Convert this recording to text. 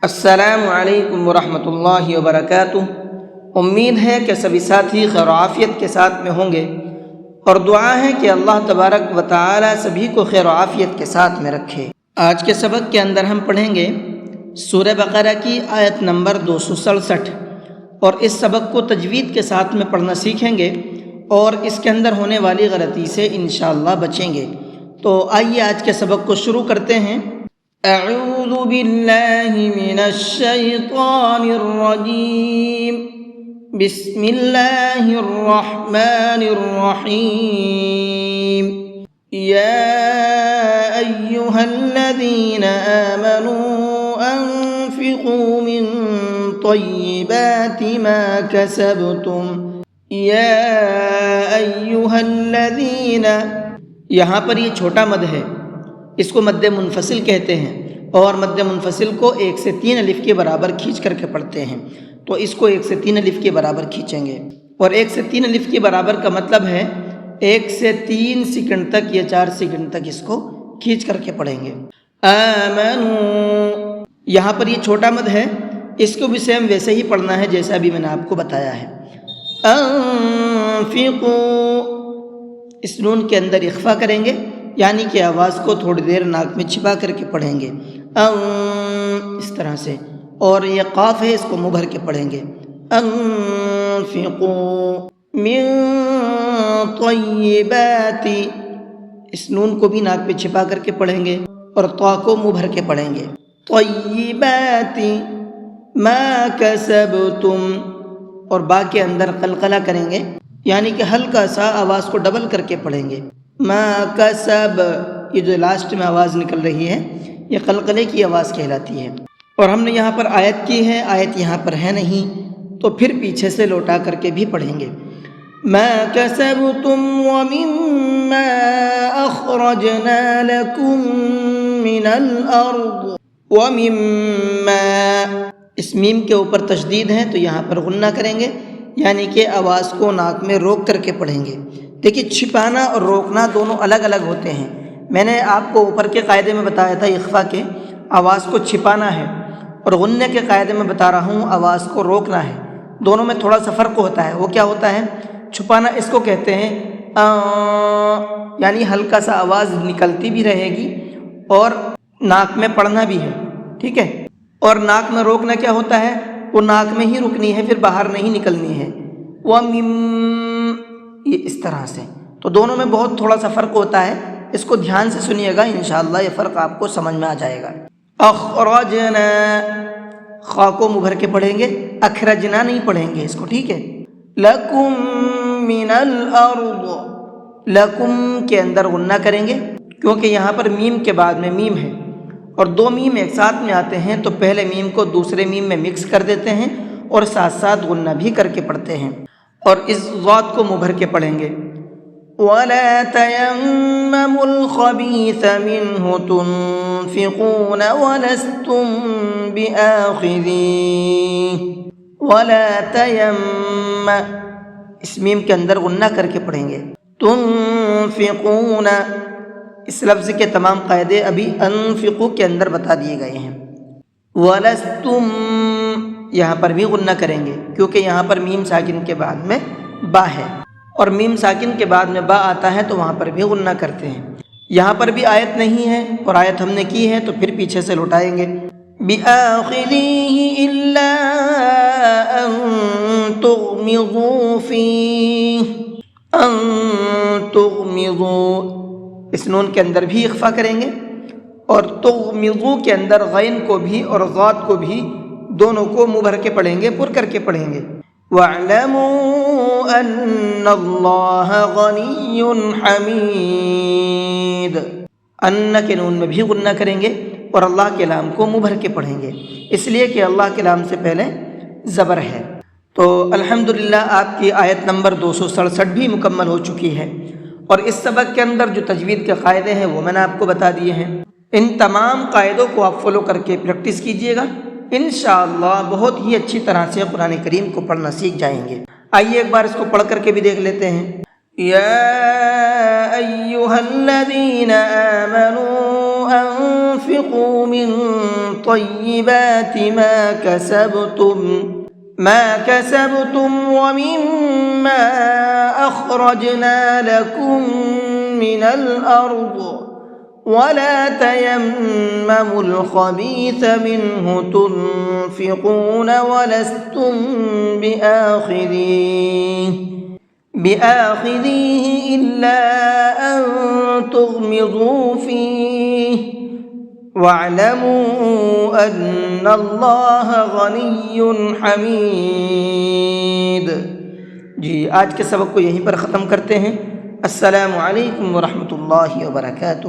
السلام علیکم ورحمۃ اللہ وبرکاتہ۔ امید ہے کہ سبھی ساتھی خیر و عافیت کے ساتھ میں ہوں گے، اور دعا ہے کہ اللہ تبارک و تعالی سبھی کو خیر و عافیت کے ساتھ میں رکھے۔ آج کے سبق کے اندر ہم پڑھیں گے سورہ بقرہ کی آیت نمبر 267، اور اس سبق کو تجوید کے ساتھ میں پڑھنا سیکھیں گے اور اس کے اندر ہونے والی غلطی سے انشاءاللہ بچیں گے۔ تو آئیے آج کے سبق کو شروع کرتے ہیں۔ اعوذ باللہ من الشیطان الرجیم، بسم اللہ الرحمن الرحیم۔ یا ایہا الذین آمنوا انفقوا من طیبات ما کسبتم۔ یا ایہا الذین، یہاں پر یہ چھوٹا مد ہے، اس کو مد منفصل کہتے ہیں، اور مد منفصل کو 1 سے 3 الف کے برابر کھینچ کر کے پڑھتے ہیں، تو اس کو 1 سے 3 الف کے برابر کھینچیں گے، اور 1 سے 3 الف کے برابر کا مطلب ہے 1 سے 3 سیکنڈ تک یا 4 سیکنڈ تک اس کو کھینچ کر کے پڑھیں گے۔ آمنو، یہاں پر یہ چھوٹا مد ہے، اس کو بھی سیم ویسے ہی پڑھنا ہے جیسا بھی میں نے آپ کو بتایا ہے۔ انفقو، اس نون کے اندر اخفا کریں گے، یعنی کہ آواز کو تھوڑی دیر ناک میں چھپا کر کے پڑھیں گے، اس طرح سے، اور یہ قاف ہے، اس کو منہ بھر کے پڑھیں گے۔ انفقوا من طیبات، اس نون کو بھی ناک پہ چھپا کر کے پڑھیں گے اور طا کو منہ بھر کے پڑھیں گے۔ طیبات ما کسبتم، اور با کے اندر قلقلہ کریں گے، یعنی کہ ہلکا سا آواز کو ڈبل کر کے پڑھیں گے۔ ما کسب، یہ جو لاسٹ میں آواز نکل رہی ہے یہ قلقلے کی آواز کہلاتی ہے، اور ہم نے یہاں پر آیت کی ہے، آیت یہاں پر ہے نہیں، تو پھر پیچھے سے لوٹا کر کے بھی پڑھیں گے۔ ما کسبتم ومما اخرجنا لکم من الارض، ومما، اس میم کے اوپر تشدید ہے تو یہاں پر غنہ کریں گے، یعنی کہ آواز کو ناک میں روک کر کے پڑھیں گے۔ دیکھیے، چھپانا اور روکنا دونوں الگ الگ ہوتے ہیں۔ میں نے آپ کو اوپر کے قاعدے میں بتایا تھا اخفا کے آواز کو چھپانا ہے، اور غنّے کے قاعدے میں بتا رہا ہوں آواز کو روکنا ہے۔ دونوں میں تھوڑا سا فرق ہوتا ہے۔ وہ کیا ہوتا ہے؟ چھپانا اس کو کہتے ہیں یعنی ہلکا سا آواز نکلتی بھی رہے گی اور ناک میں پڑھنا بھی ہے، ٹھیک ہے؟ اور ناک میں روکنا کیا ہوتا ہے؟ وہ ناک میں ہی رکنی ہے، پھر باہر نہیں نکلنی ہے۔ یہ اس طرح سے، تو دونوں میں بہت تھوڑا سا فرق ہوتا ہے، اس کو دھیان سے سنیے گا، انشاءاللہ یہ فرق آپ کو سمجھ میں آ جائے گا۔ اخرجنا، خا کو منہ بھر کے پڑھیں گے، اخرجنا نہیں پڑھیں گے اس کو، ٹھیک ہے؟ لکم من الارض، لکم کے اندر غنہ کریں گے، کیونکہ یہاں پر میم کے بعد میں میم ہے، اور 2 میم ایک ساتھ میں آتے ہیں تو پہلے میم کو دوسرے میم میں مکس کر دیتے ہیں اور ساتھ ساتھ غنہ بھی کر کے پڑھتے ہیں، اور اس ضاد کو منہ بھر کے پڑھیں گے۔ وَلَا تَيَمَّمُوا الْخَبِيثَ مِنْهُ تُنْفِقُونَ وَلَسْتُمْ بِآخِذِيهِ، وَلَا تَيَمَّ، اس میم کے اندر غنہ کر کے پڑھیں گے۔ تُنْفِقُونَ، اس لفظ کے تمام قاعدے ابھی انفقو کے اندر بتا دیے گئے ہیں۔ وَلَسْتُمْ، یہاں پر بھی غنہ کریں گے، کیونکہ یہاں پر میم ساکن کے بعد میں با ہے، اور میم ساکن کے بعد میں با آتا ہے تو وہاں پر بھی غنہ کرتے ہیں۔ یہاں پر بھی آیت نہیں ہے، اور آیت ہم نے کی ہے تو پھر پیچھے سے لوٹائیں گے۔ بِآخِذِيهِ إِلَّا أَن تُغْمِضُوا فِيهِ، أَن تُغْمِضُوا، اس نون کے اندر بھی اخفا کریں گے، اور تغمضوا کے اندر غین کو بھی اور ضاد کو بھی دونوں کو منہ بھر کے پڑھیں گے، پر کر کے پڑھیں گے۔ وَاعْلَمُوا أَنَّ اللَّهَ غَنِيٌّ حَمِيدٌ، ان کے نون میں بھی غنہ کریں گے اور اللہ کے لام کو منہ بھر کے پڑھیں گے، اس لیے کہ اللہ کے لام سے پہلے زبر ہے۔ تو الحمدللہ آپ کی آیت نمبر 267 بھی مکمل ہو چکی ہے، اور اس سبق کے اندر جو تجوید کے قاعدے ہیں وہ میں نے آپ کو بتا دیے ہیں۔ ان تمام قاعدوں کو آپ فالو کر کے پریکٹس کیجئے گا، انشاءاللہ بہت ہی اچھی طرح سے قرآن کریم کو پڑھنا سیکھ جائیں گے۔ آئیے ایک بار اس کو پڑھ کر کے بھی دیکھ لیتے ہیں۔ یا ایھا الذین آمنوا أنفقوا من طيبات ما كسبتم ومما أخرجنا لكم من الأرض ولا تيمموا الخبيث منه تنفقون ولستم بآخذيه إلا أن تغمضوا فيه واعلموا أن الله غني حميد۔ جی آج کے سبق کو یہیں پر ختم کرتے ہیں۔ السلام علیکم ورحمۃ اللہ وبرکاتہ۔